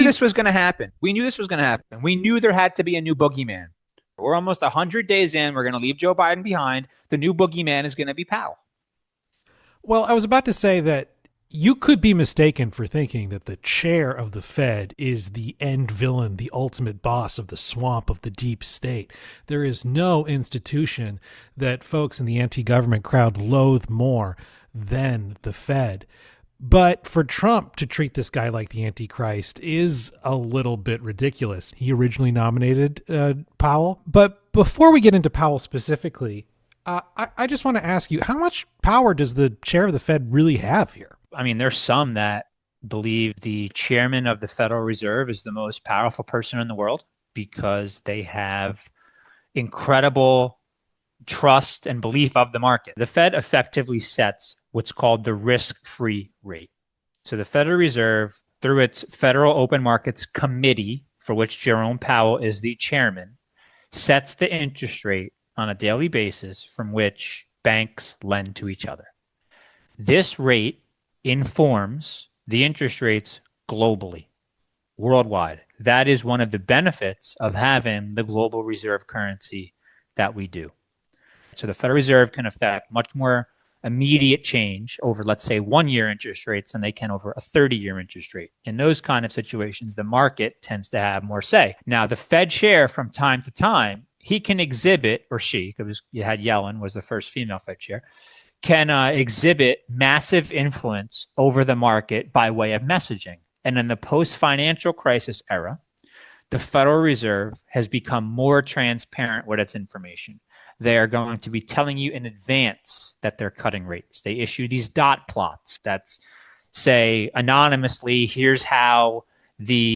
this was going to happen. We knew this was going to happen. We knew there had to be a new boogeyman. We're almost 100 days in. We're going to leave Joe Biden behind. The new boogeyman is going to be Powell. Well, I was about to say that you could be mistaken for thinking that the chair of the Fed is the end villain, the ultimate boss of the swamp of the deep state. There is no institution that folks in the anti-government crowd loathe more than the Fed. But for Trump to treat this guy like the Antichrist is a little bit ridiculous. He originally nominated Powell. But before we get into Powell specifically, I just want to ask you, how much power does the chair of the Fed really have here? I mean, there's some that believe the chairman of the Federal Reserve is the most powerful person in the world because they have incredible trust and belief of the market. The Fed effectively sets what's called the risk-free rate. So the Federal Reserve, through its Federal Open Markets Committee, for which Jerome Powell is the chairman, sets the interest rate on a daily basis from which banks lend to each other. This rate informs the interest rates globally, worldwide. That is one of the benefits of having the global reserve currency that we do. So the Federal Reserve can affect much more immediate change over, let's say, 1-year interest rates than they can over a 30-year interest rate. In those kind of situations, the market tends to have more say. Now, the Fed chair from time to time, he can exhibit, or she, because you had Yellen was the first female Fed chair, can exhibit massive influence over the market by way of messaging. And in the post-financial crisis era, the Federal Reserve has become more transparent with its information. They are going to be telling you in advance that they're cutting rates. They issue these dot plots that say anonymously, here's how the